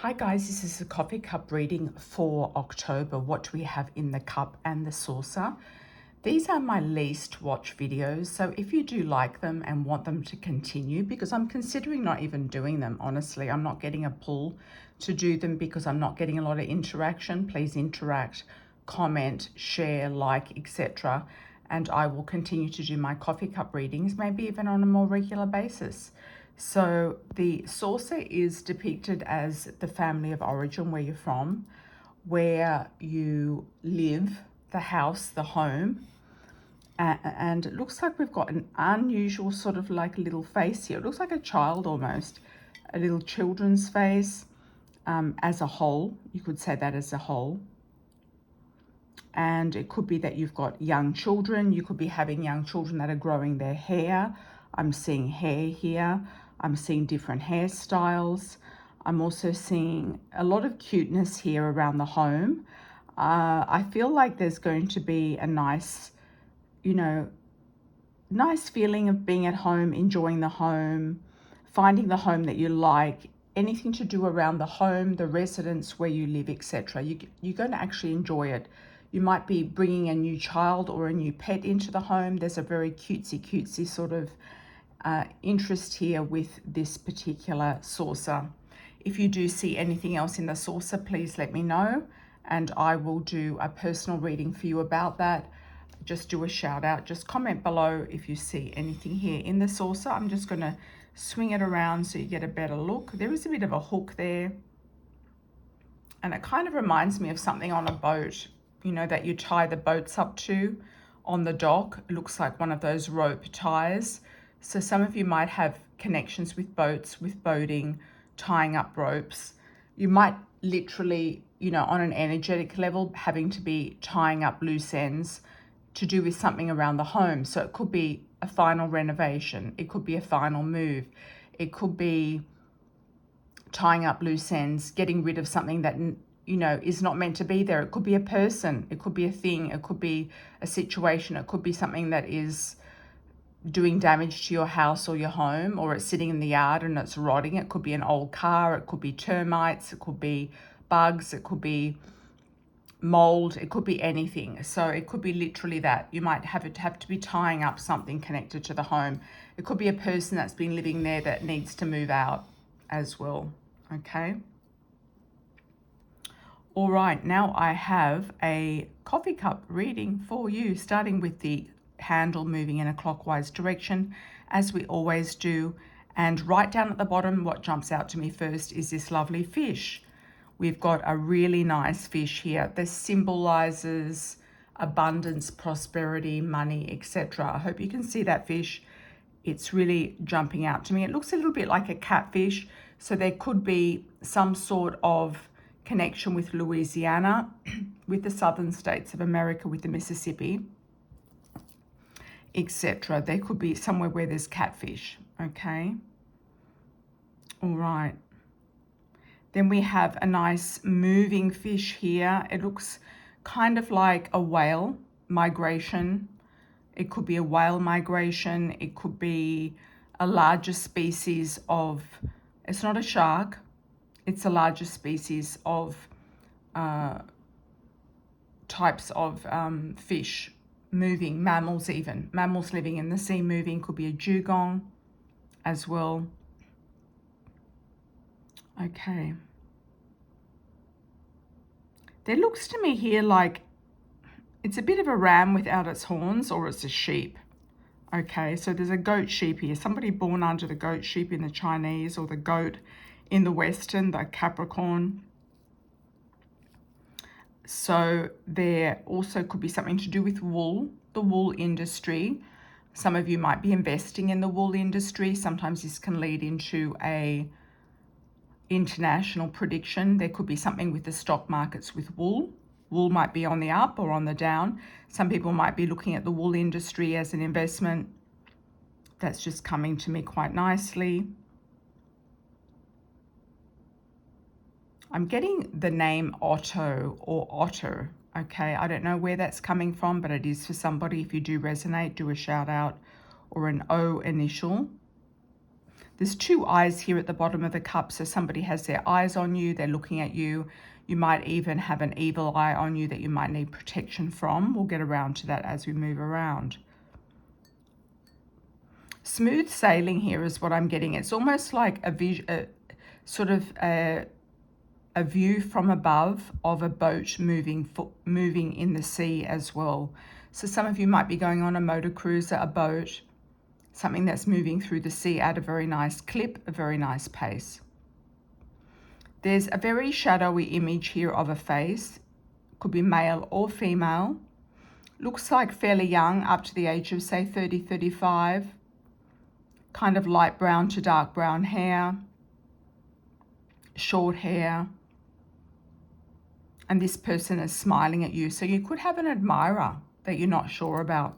Hi guys, this is a coffee cup reading for October. What do we have in the cup and the saucer? These are my least watched videos, so if you do like them and want them to continue, because I'm considering not even doing them, honestly, I'm not getting a pull to do them because I'm not getting a lot of interaction. Please interact, comment, share, like, etc. And I will continue to do my coffee cup readings, maybe even on a more regular basis. So the saucer is depicted as the family of origin, where you're from, where you live, the house, the home. And it looks like we've got an unusual sort of like little face here. It looks like a child almost, a little children's face as a whole. You could say that as a whole. And it could be that you've got young children. You could be having young children that are growing their hair. I'm seeing hair here. I'm seeing different hairstyles. I'm also seeing a lot of cuteness here around the home. I feel like there's going to be a nice, nice feeling of being at home, enjoying the home, finding the home that you like, anything to do around the home, the residence where you live, etc. You're going to actually enjoy it. You might be bringing a new child or a new pet into the home. There's a very cutesy sort of interest here with this particular saucer. If you do see anything else in the saucer, please let me know and I will do a personal reading for you about that. Just do a shout out, just comment below if you see anything here in the saucer. I'm just going to swing it around so you get a better look. There is a bit of a hook there and it kind of reminds me of something on a boat, that you tie the boats up to on the dock. It looks like one of those rope ties. So some of you might have connections with boats, with boating, tying up ropes. You might literally, on an energetic level, having to be tying up loose ends to do with something around the home. So it could be a final renovation. It could be a final move. It could be tying up loose ends, getting rid of something that, is not meant to be there. It could be a person. It could be a thing. It could be a situation. It could be something that is doing damage to your house or your home, or it's sitting in the yard and it's rotting. It could be an old car. It could be termites. It could be bugs. It could be mold. It could be anything. So it could be literally that. You might have to be tying up something connected to the home. It could be a person that's been living there that needs to move out as well. Okay. All right, now I have a coffee cup reading for you, starting with the handle moving in a clockwise direction, as we always do. And right down at the bottom, what jumps out to me first is this lovely fish. We've got a really nice fish here. This symbolizes abundance, prosperity, money, etc. I hope you can see that fish. It's really jumping out to me. It looks a little bit like a catfish, so there could be some sort of connection with Louisiana, with the southern states of America, with the Mississippi, etc. There could be somewhere where there's catfish, okay? All right. Then we have a nice moving fish here. It looks kind of like a whale migration. It could be a whale migration. It could be a larger species of, it's not a shark, it's a larger species of types of fish, moving, mammals even. Mammals living in the sea moving, could be a dugong as well. Okay. There looks to me here like it's a bit of a ram without its horns, or it's a sheep. Okay, so there's a goat sheep here. Somebody born under the goat sheep in the Chinese, or the goat in the Western, the Capricorn. So there also could be something to do with wool, the wool industry. Some of you might be investing in the wool industry. Sometimes this can lead into a international prediction. There could be something with the stock markets with wool. Wool might be on the up or on the down. Some people might be looking at the wool industry as an investment. That's just coming to me quite nicely. I'm getting the name Otto or Otter. Okay, I don't know where that's coming from, but it is for somebody. If you do resonate, do a shout out or an O initial. There's two eyes here at the bottom of the cup, so somebody has their eyes on you, they're looking at you. You might even have an evil eye on you that you might need protection from. We'll get around to that as we move around. Smooth sailing here is what I'm getting. It's almost like a view from above of a boat moving in the sea as well. So some of you might be going on a motor cruiser, a boat, something that's moving through the sea at a very nice clip, a very nice pace. There's a very shadowy image here of a face. Could be male or female. Looks like fairly young, up to the age of say 30, 35. Kind of light brown to dark brown hair, short hair. And this person is smiling at you. So you could have an admirer that you're not sure about.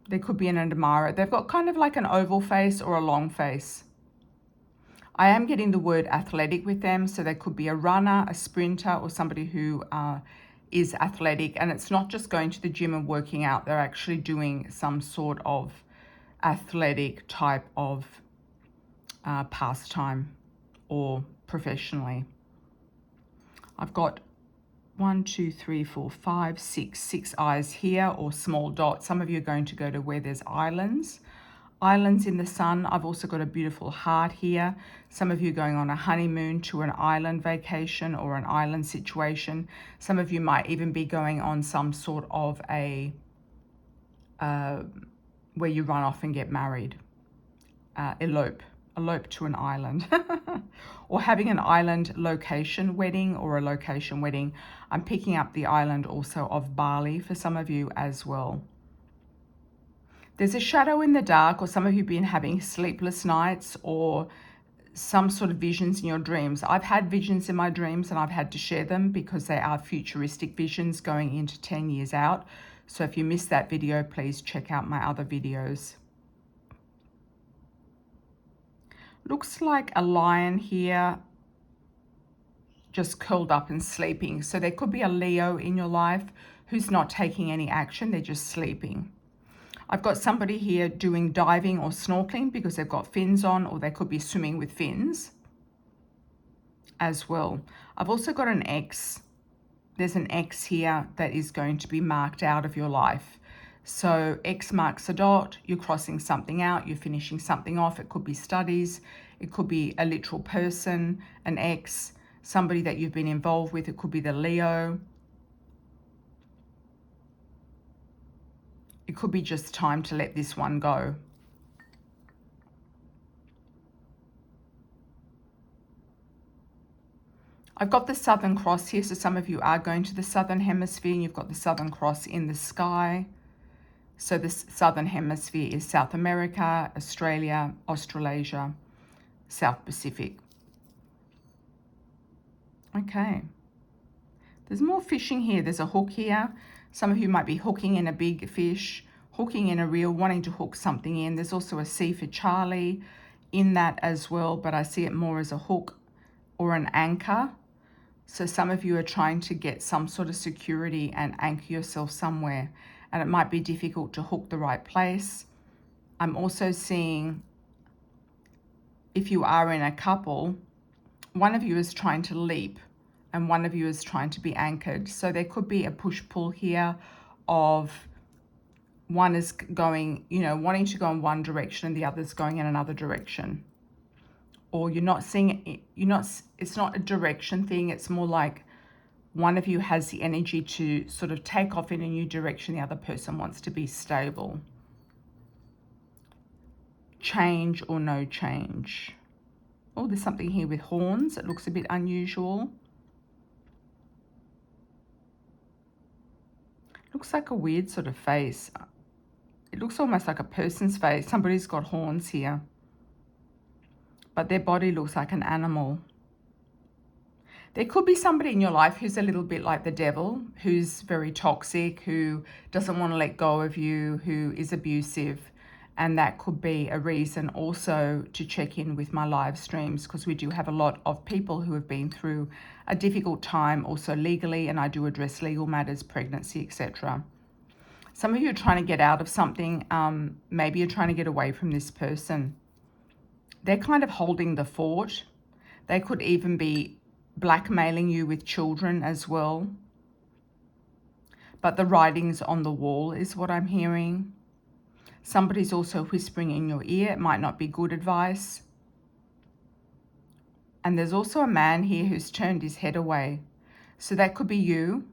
There could be an admirer. They've got kind of like an oval face or a long face. I am getting the word athletic with them. So they could be a runner, a sprinter, or somebody who is athletic. And it's not just going to the gym and working out. They're actually doing some sort of athletic type of pastime or professionally. I've got 1, 2, 3, 4, 5, 6 eyes here, or small dots. Some of you are going to go to where there's islands in the sun. I've also got a beautiful heart here. Some of you are going on a honeymoon to an island vacation or an island situation. Some of you might even be going on some sort of a where you run off and get married, elope to an island. Or having an island location wedding or a location wedding. I'm picking up the island also of Bali for some of you as well. There's a shadow in the dark, or some of you have been having sleepless nights or some sort of visions in your dreams. I've had visions in my dreams and I've had to share them because they are futuristic visions going into 10 years out. So if you missed that video, please check out my other videos. Looks like a lion here, just curled up and sleeping. So there could be a Leo in your life who's not taking any action. They're just sleeping. I've got somebody here doing diving or snorkeling because they've got fins on, or they could be swimming with fins as well. I've also got an X. There's an X here that is going to be marked out of your life. So X marks a dot, you're crossing something out, you're finishing something off. It could be studies, it could be a literal person, an X, somebody that you've been involved with. It could be the Leo. It could be just time to let this one go. I've got the Southern Cross here, so some of you are going to the Southern Hemisphere and you've got the Southern Cross in the sky. So the Southern Hemisphere is South America, Australia, Australasia, South Pacific. Okay. There's more fishing here. There's a hook here. Some of you might be hooking in a big fish, hooking in a reel, wanting to hook something in. There's also a C for Charlie in that as well, but I see it more as a hook or an anchor. So some of you are trying to get some sort of security and anchor yourself somewhere, and it might be difficult to hook the right place. I'm also seeing, if you are in a couple, one of you is trying to leap and one of you is trying to be anchored. So there could be a push-pull here of one is going, wanting to go in one direction and the other's going in another direction. Or you're not seeing it, it's not a direction thing. It's more like one of you has the energy to sort of take off in a new direction. The other person wants to be stable. Change or no change. Oh, there's something here with horns. It looks a bit unusual. Looks like a weird sort of face. It looks almost like a person's face. Somebody's got horns here, but their body looks like an animal. There could be somebody in your life who's a little bit like the devil, who's very toxic, who doesn't want to let go of you, who is abusive. And that could be a reason also to check in with my live streams, because we do have a lot of people who have been through a difficult time also legally, and I do address legal matters, pregnancy, etc. Some of you are trying to get out of something. Maybe you're trying to get away from this person. they're kind of holding the fort. They could even be blackmailing you with children as well. But the writing's on the wall is what I'm hearing. Somebody's also whispering in your ear. It might not be good advice. And there's also a man here who's turned his head away. So that could be you,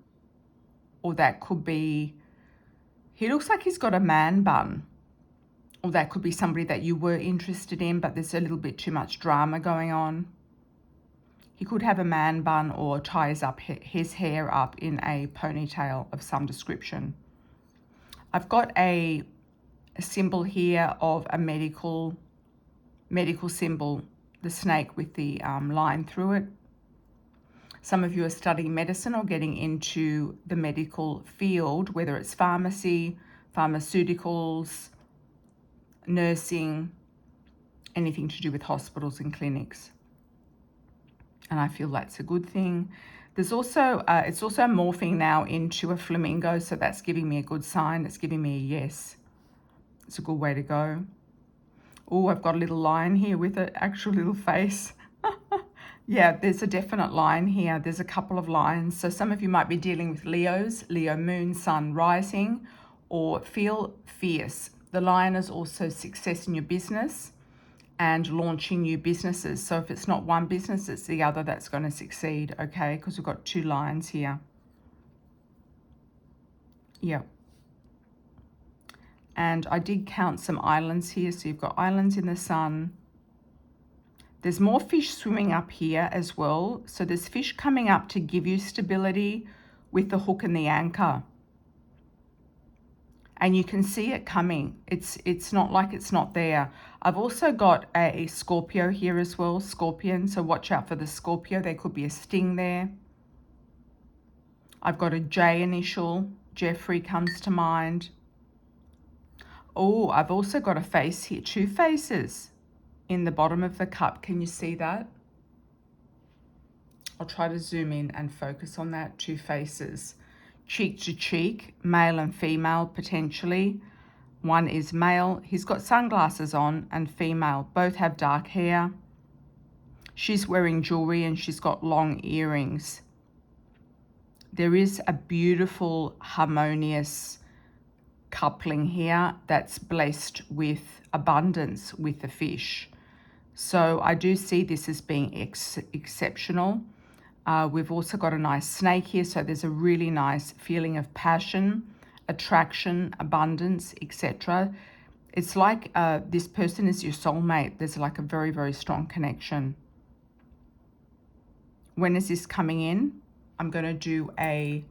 or that could be, he looks like he's got a man bun. Or that could be somebody that you were interested in, but there's a little bit too much drama going on. He could have a man bun or ties up his hair up in a ponytail of some description. I've got a symbol here of a medical symbol, the snake with the line through it. Some of you are studying medicine or getting into the medical field, whether it's pharmacy, pharmaceuticals, nursing, anything to do with hospitals and clinics. And I feel that's a good thing. There's also, it's also morphing now into a flamingo, so that's giving me a good sign. It's giving me a yes. It's a good way to go. Oh, I've got a little lion here with an actual little face. Yeah, there's a definite lion here. There's a couple of lions. So some of you might be dealing with Leos, Leo moon, sun rising, or feel fierce. The lion is also success in your business and launching new businesses. So if it's not one business, it's the other that's going to succeed, okay? Because we've got two lions here. Yep. And I did count some islands here. So you've got islands in the sun. There's more fish swimming up here as well. So there's fish coming up to give you stability with the hook and the anchor. And you can see it coming. It's not like it's not there. I've also got a Scorpio here as well, Scorpion. So watch out for the Scorpio. There could be a sting there. I've got a J initial. Jeffrey comes to mind. Oh, I've also got a face here, two faces in the bottom of the cup. Can you see that? I'll try to zoom in and focus on that. Two faces. Cheek to cheek, male and female potentially. One is male, he's got sunglasses on, and female. Both have dark hair. She's wearing jewelry and she's got long earrings. There is a beautiful, harmonious coupling here that's blessed with abundance with the fish. So I do see this as being exceptional. We've also got a nice snake here, so there's a really nice feeling of passion, attraction, abundance, etc. It's like this person is your soulmate. There's like a very, very strong connection. When is this coming in? I'm going to do a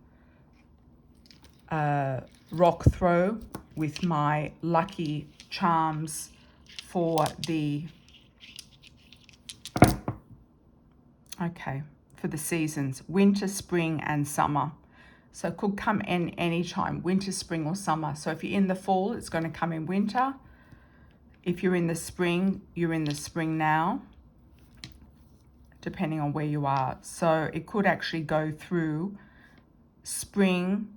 rock throw with my lucky charms for the, for the seasons, winter, spring, and summer. So it could come in any time, winter, spring, or summer. So if you're in the fall, it's going to come in winter. If you're in the spring, you're in the spring now, depending on where you are. So it could actually go through spring,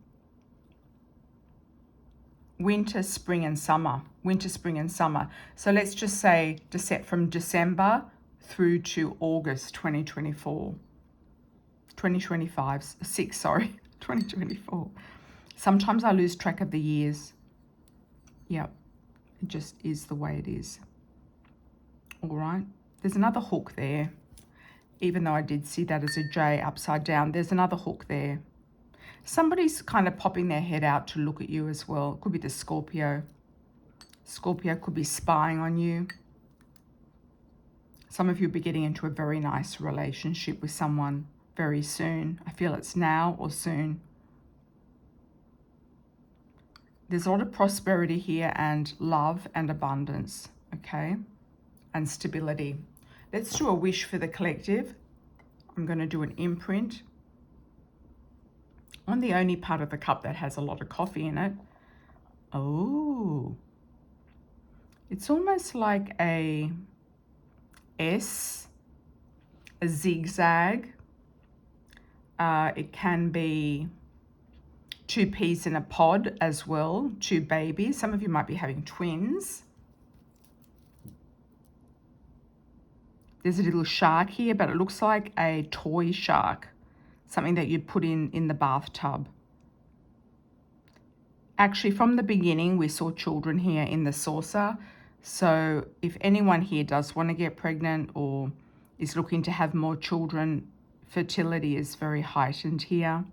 winter, spring, and summer. Winter, spring, and summer. So let's just say from December through to August 2024. 2025, 2024. Sometimes I lose track of the years. Yep, it just is the way it is. All right, there's another hook there. Even though I did see that as a J upside down, there's another hook there. Somebody's kind of popping their head out to look at you as well. Could be the Scorpio. Scorpio could be spying on you. Some of you will be getting into a very nice relationship with someone very soon. I feel it's now or soon. There's a lot of prosperity here and love and abundance, okay? And stability. Let's do a wish for the collective. I'm going to do an imprint on the only part of the cup that has a lot of coffee in it. Oh, it's almost like a S, a zigzag. It can be two peas in a pod as well, two babies. Some of you might be having twins. There's a little shark here, but it looks like a toy shark, something that you put in the bathtub. Actually, from the beginning, we saw children here in the saucer. So if anyone here does want to get pregnant or is looking to have more children, fertility is very heightened here.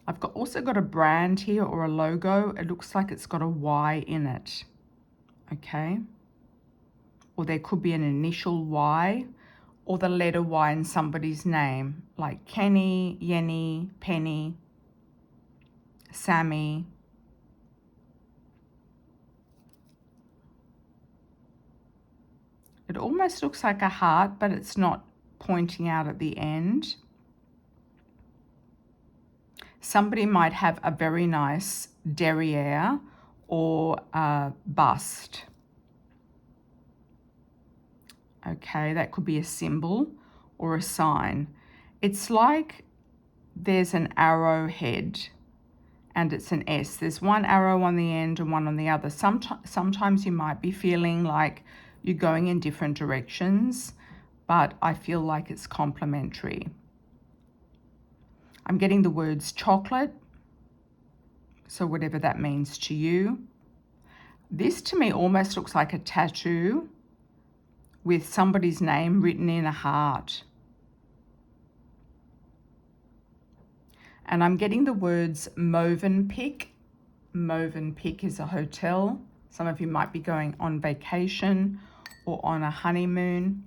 I've also got a brand here or a logo. It looks like it's got a Y in it. Okay. Or there could be an initial Y or the letter Y in somebody's name, like Kenny, Yenny, Penny, Sammy. It almost looks like a heart, but it's not pointing out at the end. Somebody might have a very nice derriere or a bust. Okay, that could be a symbol or a sign. It's like there's an arrowhead and it's an S. There's one arrow on the end and one on the other. Sometimes you might be feeling like you're going in different directions, but I feel like it's complementary. I'm getting the words chocolate, so whatever that means to you. This to me almost looks like a tattoo with somebody's name written in a heart. And I'm getting the words Movenpick. Movenpick is a hotel. Some of you might be going on vacation or on a honeymoon.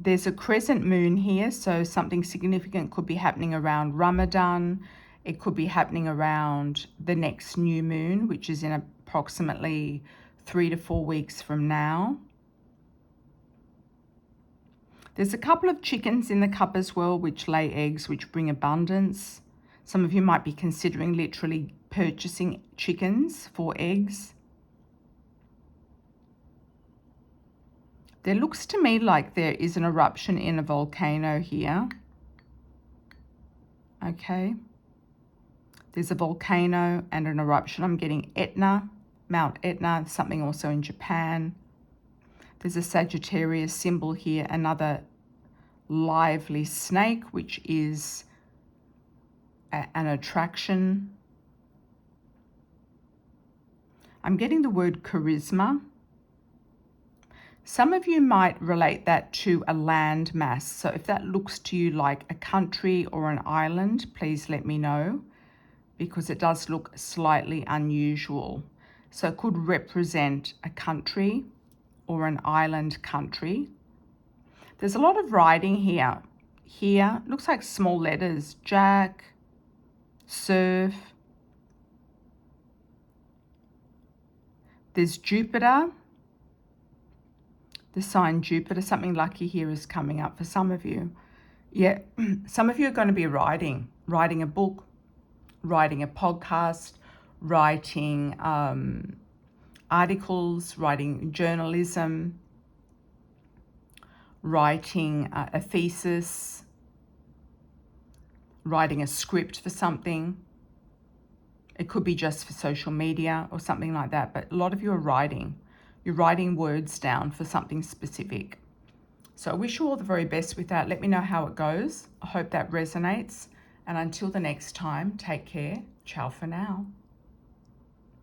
There's a crescent moon here, so something significant could be happening around Ramadan. It could be happening around the next new moon, which is in approximately 3 to 4 weeks from now. There's a couple of chickens in the cup as well, which lay eggs, which bring abundance. Some of you might be considering literally purchasing chickens for eggs. There looks to me like there is an eruption in a volcano here. Okay. There's a volcano and an eruption. I'm getting Etna, Mount Etna, something also in Japan. There's a Sagittarius symbol here, another lively snake, which is an attraction. I'm getting the word charisma. Some of you might relate that to a land mass. So if that looks to you like a country or an island, please let me know, because it does look slightly unusual. So it could represent a country or an island country. There's a lot of writing here. Here, looks like small letters, Jack, surf. There's Jupiter, the sign Jupiter. Something lucky here is coming up for some of you. Yeah, some of you are going to be writing a book, writing a podcast, writing articles, writing journalism, writing a thesis, writing a script for something. It could be just for social media or something like that, but a lot of you are writing. You're writing words down for something specific. So I wish you all the very best with that. Let me know how it goes. I hope that resonates. And until the next time, take care. Ciao for now.